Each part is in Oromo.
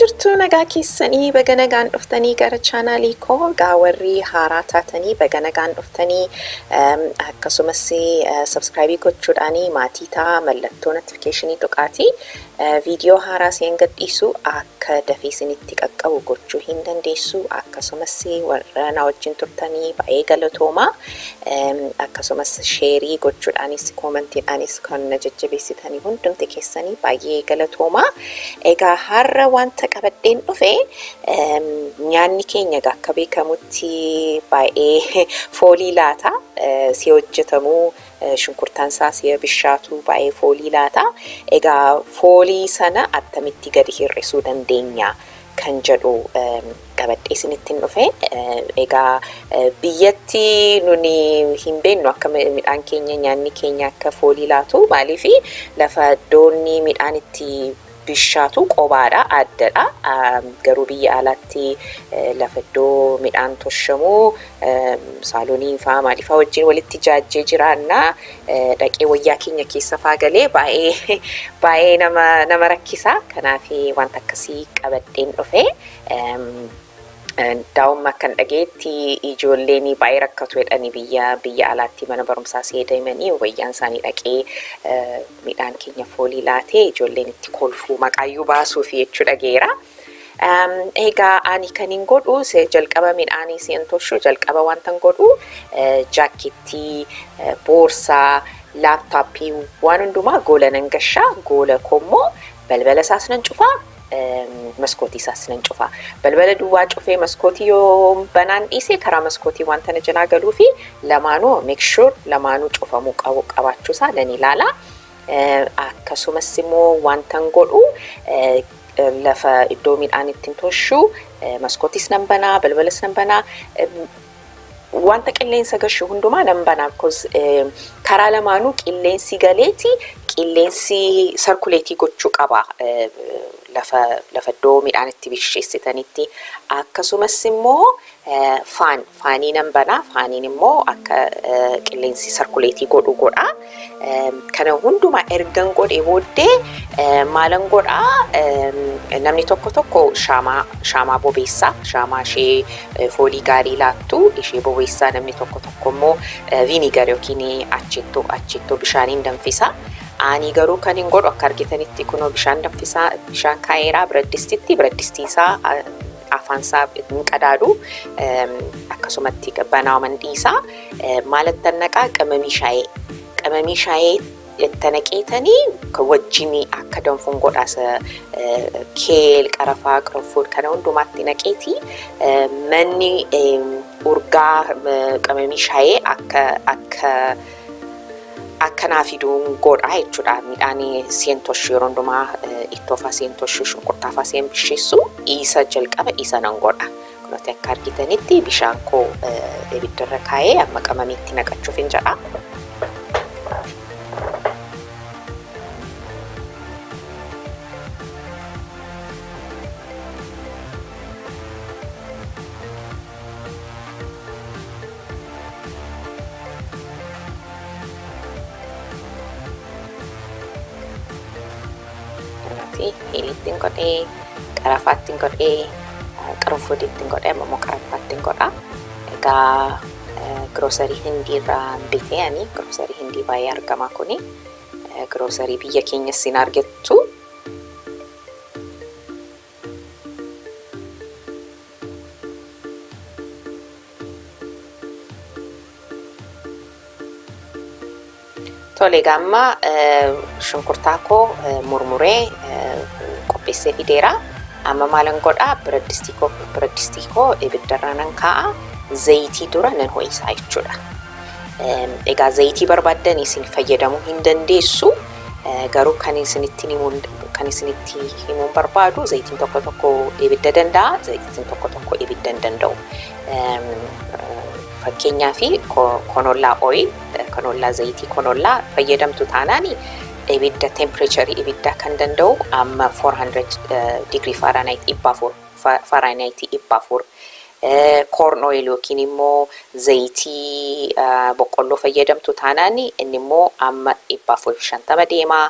jirtu nagaa keessanii baga nagaan dhuftanii gara chaanaalii koo warri haaraa taatanii baga nagaan dhuftanii akkasumas subscribe gochuudhaan maatii taa mallattoo notificationii tuqaatii viidiyoo haaraa seen gadhiisu akka dafee isinitti qaqqabu gochuu hin dandeessu akkasumas warra na wajjin turtanii baay'ee galatoomaa akkasumas sheerii gochuudhaanis koomentiidhaanis kan na jajjabeessitanii hundumti keessanii baay'ee galatoomaa egaa har'a wanta qabadheen dhufe nyaanni keenya akka beekamutti baay'ee foolii laata si hojjetamu shunkurtaan isaa si bishaatu baay'ee foolii laata egaa foolii sana attamitti gadi hir'isuu dandeenya kan jedhu qabadhee isinitti dhufe egaa biyyatti nuni hin beeknu akka midhaan keenya nyaanni keenya akka foolii laatu maaliif lafa doonni midhaan itti bishaatu qobaadha addadha garuu biyya alaatti lafa iddoo midhaan toshamu saalooniin faa maaliif wajjin walitti jaajjee jiraanna dhaqee wayyaa keenya keessa faagalee baay'ee nama rakkisa kanaaf wanta akkasii qabadheen dhufe daa'umma kan dhageetti ijoolleen baay'ee rakkatu jedhanii biyya alaatti mana barumsaa seedamanii wayyaan isaanii dhaqee midhaan keenya foolii laatee ijoolleen itti kolfuu maqaayyuu baasuuf jechuu dhageera. Egaa ani kan hin godhu jalqaba midhaanii seen toshu jalqaba wantan godhu jaakettii boorsaa laaptaappii waan hundumaa goola nan gashaa goola kommoo balbala isaas nan cufaa maskootii isaas nan cufaa balbala duwwaa cufee maskootii yoo banaan dhiise karaa maskootii wanta na jalaa galuu fi lamaanuu make sure lamaanuu cufamuu qabaachuusaa nan ilaala akkasumas immoo wantan godhu lafa iddoo midhaan ittiin toshu maskootiis nan banaa balbalas nan banaa wanta qilleensa gashu hundumaa nan banaa because karaa lamaanuu qilleensi galeeti qilleensi sarkuleetii gochuu qaba lafa iddoo midhaan itti bisheessitanitti akkasumas immoo faanii nan banaa faaniin immoo akka qilleensi sarkuleetii godha kana hundumaa ergan godhee booddee maalan godhaa namni tokko shaamaa bobeessaa shaamaa ishee foolii gaarii laattu ishee bobeessaa namni tokko immoo viinigar yookiin achettoo bishaaniin danfisa ani garuu kan hin godhu akka argitanitti kunoo bishaan danfisaa bishaan kaayeraa biraddistiisaa afaansaa hin qadaadu akkasumatti banaaman dhiisaa maalattan naqaa qamamii shaayee itti naqeetanii wajjin akka danfuun godhaas keel qarafaa qarafuu kana hundumaatti naqeetii manni urgaa qamamii shaayee akka naafiduun godha jechuudha midhaan seen toshu yeroo hundumaa ittoofa seen toshu shunkurtaafa seen bisheessu isa jalqaba isa nan godha kunuuti akka argitanitti bishaan koo ibiddarra kaayee amma qamamiitti naqachuuf hin jedha Hilittiin godhee qarafaattiin godhee qarufuudittiin godhee ammoo qarafaattiin godha egaa grocery hindiirraa bitee ani grocery hindii baay'ee argama kuni grocery biyya keenyas hin argattu tole gamma shunkurtaa koo murmuree qopheessee fideera amma maalan godhaa biradistii koo ibiddarra nan kaa'a zayitii dura nan ho'isaa jechuudha egaa zayitii barbaaddan isin fayyadamuu hin dandeessu garuu kan isinitti himuun barbaadu zayitiin tokko ibidda danda'a zayitiin tokko ibidda hin danda'u fakkeenyaa fi konollaa oil konollaa zayitii konollaa fayyadamtu taanaani ibidda temperature ibidda kan danda'u amma 400 degree Fahrenheit ibbaafur corn oil yookiin immoo zayitii boqqolloo fayyadamtu taanaan inni immoo amma 450 deema.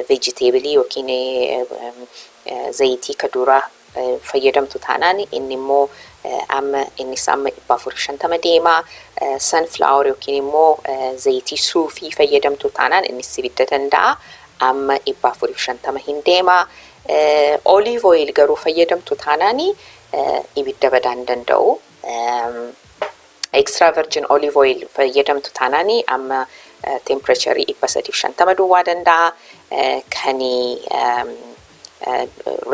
Vegetable yookiin zayitii kaduraa fayyadamtu taanaan inni immoo amma inni sama 450 deema. Sunflower yookiin immoo zayitii suufii fayyadamtu taanaan inni sibidda danda'a amma 450 hin deema. Olive oil garuu fayyadamtu taanaan ibidda badaan danda'u. Extra virgin olive oil fayyadamtu taanaan amma temperature 350 duwwaa danda'a. Kani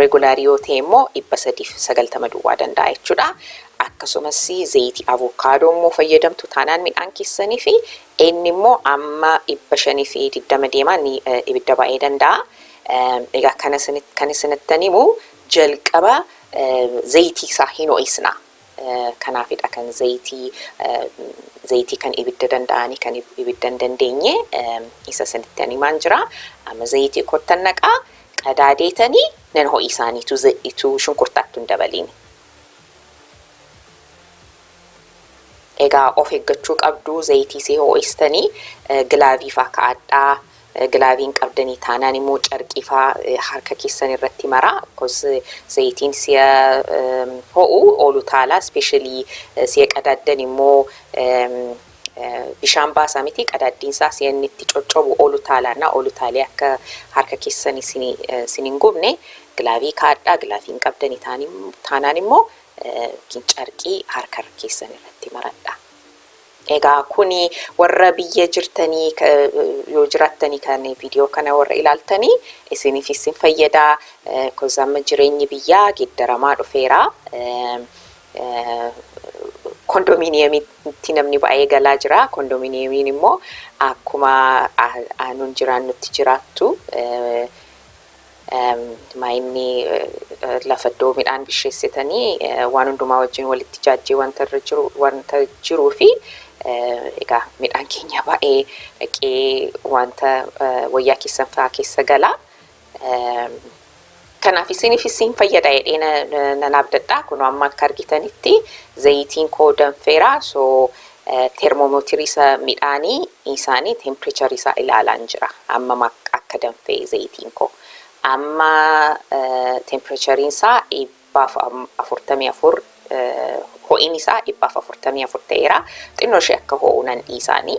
regular yoo ta'e immoo 390 duwwaa danda'a jechuudha. Akkasumas zayitii avocado immoo fayyadamtu taanaan midhaan keessanii fi inni immoo amma 520 deemaan ibidda baay'ee danda'a. Egaa kan isinitti himu jalqaba zayitii isaa hin ho'isna. Kanaafidha kan zayitii kan ibidda danda'anii kan ibidda hin dandeenye isa isinitti himaan jira. Amma zayitii kottan naqaa qadaadeetanii nan ho'isaaniitu shunkurtaatti hin dabaliin. Egaa of eeggachuu qabdu zayitii see ho'istanii gilaavii faa kaa'adhaa. Gilaaviin qabdanii taanaan immoo carqii faa harka keessan irratti maraa. Because zayitiin si'a ho'u oolu taala. Especially si'a qadaaddan immoo bishaan baasaa miti qadaaddiin isaa si'a inni itti coccobu oolu taalaana. Oolu taalee akka harka keessan isin hin gubne gilaavii kaa'adhaa. Gilaaviin qabdanii taanaan immoo carqii harka keessan irratti maradha. Egaa kuni warra biyya jirtanii yoo jiraatanii kan viidiyoo kana warra ilaaltanii isiniif isin fayyadaa. Kozaama jireenyi biyyaa geeddaramaa dhufeera. Kondominiyeemitti namni baay'ee galaa jira. Kondominiyeemiin immoo akkuma aanuun jiraannutti jiraattu. Maayinni lafa iddoo midhaan bisheessitanii waan hundumaa wajjin walitti jaajjee wanta jiruu fi egaa midhaan keenya baay'ee dhaqee wanta wayyaa keessan fa'aa keessa gala. Kanaaf isiniif isin fayyada jedhee nan abdadha. Kun amma akka argitanitti zayitiin koo danfeera. So termomeetirii isa midhaanii isaanii temperature isaa ilaalaan jira. Amma akka danfee zayitiin koo. Amma temperature isaa 44 ho'in isaa 44 ta'eera. Xinnoo ishee akka ho'u nan dhiisaanii.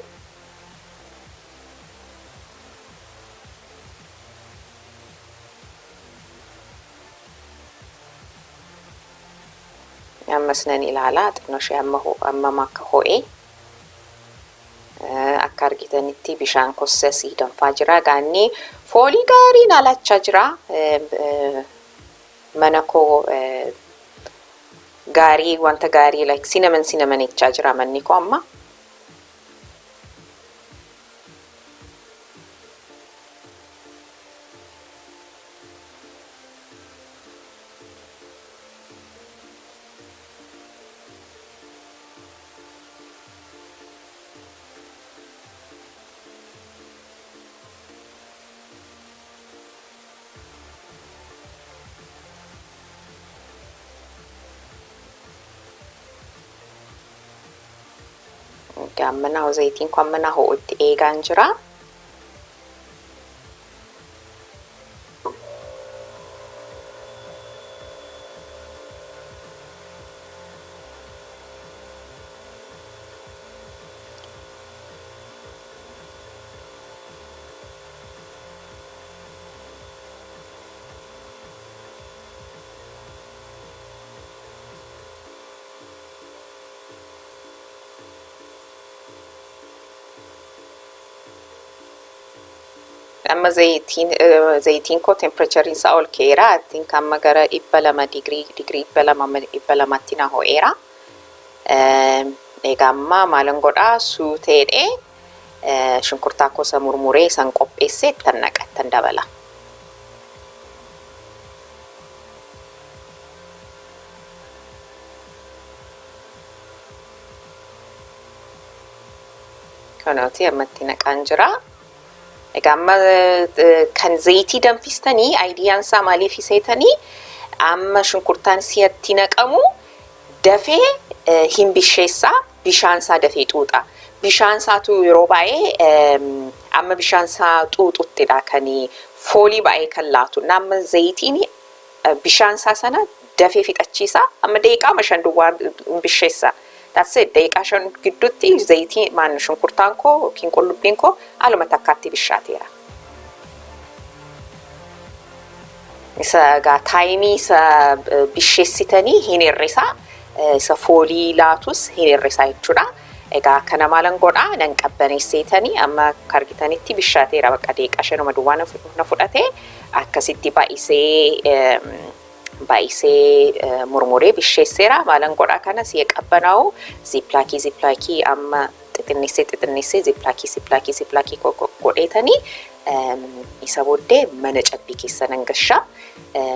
Ammas nan ilaalaa xinnoo ishee amma akka ho'e. Akka argitanitti bishaan kossasii danfaa jira. Gaanni foolii gaariin alachaa jira. Mana koo gaarii wanta gaarii like cinnamon echaa jira manni koo amma. Gammana zayitiin kun amma ho'utti eegaan jira. Amma zayitiin koo temperature isaa ol ka'eera. I think amma gara 200 degree 200 na ho'eera. Egaa amma maalan godhaa suuteedhee shunkurtaa kosa murmuree san qopheessee tan naqattan dabala. Kanaati ammatti naqaan jira. Egaa amma kan zayitii danfistanii aayidiyaan isaa maaliif iseetanii amma shunkurtaan si'atti naqamu dafee hin bisheessa bishaan isaa dafee xuuxa. Bishaan isaatu yeroo baay'ee amma bishaan isaa xuuxuttidha kan foolii baay'ee kan laatu. Nama zayitiin bishaan isaa sana dafee fixachiisa. Amma daqiiqaa 5 duwwaa bisheessa. That's it. Daqiiqaa 5 gidduutti zayitiin maan shunkurtaan koo yookiin qullubbiin koo aluma takkaatti bishaateera. Isa gaa taayimii isa bisheessitanii hin hir'isaa. Isa foolii laatus hin hir'isaa jechuudha. Egaa kana maalan godhaa nan qabbaneessitanii amma argitanitti bishaateera bakka daqiiqaa 5 duwwaa na fudhate akkasitti baay'isee murmuree bisheesseera. Maalan godhaa kana si'a qabbanaa'u ziplaakii amma xixinneessee ziplaakii godheetanii isa booddee mana cabbii keessa nan gashaa.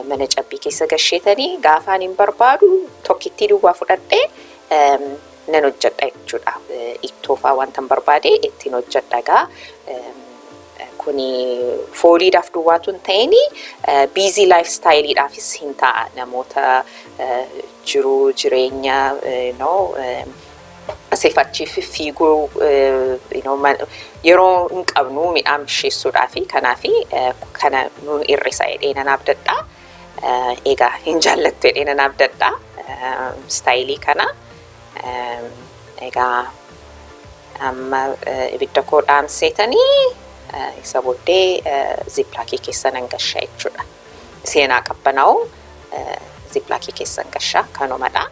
Mana cabbii keessa gasheetanii gaafaan hin barbaadu tokkittii duwwaa fudhadhee nan hojjedha jechuudha. Ittoofaa wanta barbaade ittiin hojjedhagaa. Kuni fooliidhaaf duwwaatu hin ta'in busy lifestyleidhaafis hin ta'a. Namoota jiruu jireenya aseefachii fiiguu yeroo hin qabnu midhaan bisheessuudhaafi kanaafi kana nuun hir'isa jedhee nan abdadha. Egaa hin jaallattu jedhee nan abdadha staayilii kana. Egaa amma ibidda koo dhaamseetanii isa booddee ziplaakii keessa nan gashaa jechuudha. Seenaa qabbanaa'u ziplaakii keessa nan gashaa kanumadha.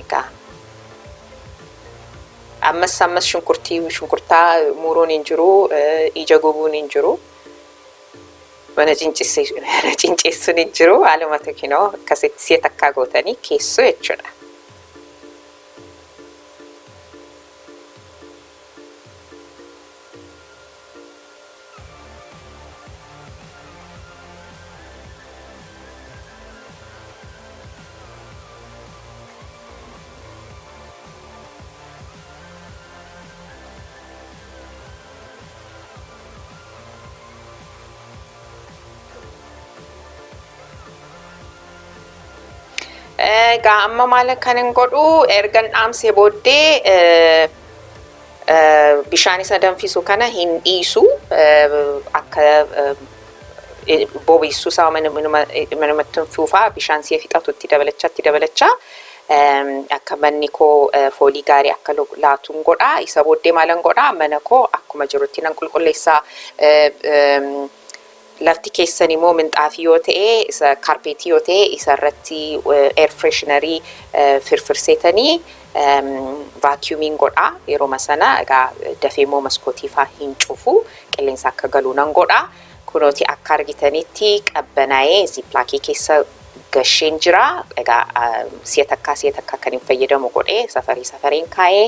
Egaa ammas shunkurtaa muruun hin jiru, ija gubuun hin jiru. Mana cinceessuun hin jiru. Haaluma tokkinoo akkasitti si'a takkaa gootanii keessu jechuudha. Egaa amma maal kanan godhu ergan dhaamsee booddee bishaan isa danfisu kana hin dhiisu akka bobeessuu isaa manumatti fuufaa bishaan si'a fixatutti dabalachaa akka manni koo foolii gaarii akka laatuun godha. Isa booddee maalan godha mana koo akkuma jirutti nan qulqulleessaa. Lafti keessan immoo minxaafii yoo ta'e isa kaarpeetii yoo ta'e isa irratti air freshenerii firfirseetanii vaakiyuumiin godhaa. Yeroo sana egaa dafee immoo maskootii fa'aa hin cufu qilleensa akka galuu nan godhaa. Kunooti akka argitanitti qabbanaa'ee ziplaakii keessa gasheen jira. Egaa si'a takkaa kan hin fayyadamu godhee safariin kaa'ee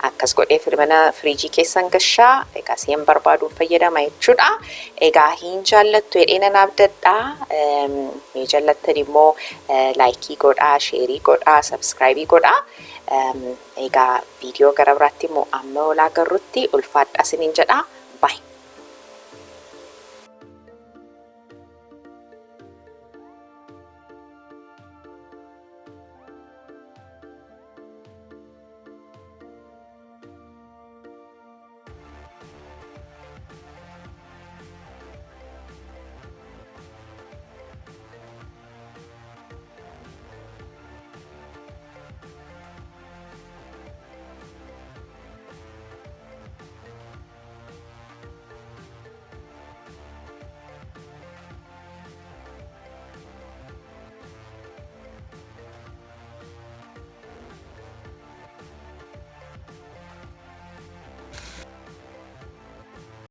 akkas godhee mana firiijii keessan gashaa. Egaa si'an barbaaduun fayyadama jechuudha. Egaa hin jaallattu jedhee nan abdadha. Ni jaallattan immoo laayikii godhaa, sheerii godhaa, sabskraayibii godhaa. Egaa viidiyoo gara biraatti immoo amma olaa garrutti ulfaadhaa isiniin jedhaa. Bye.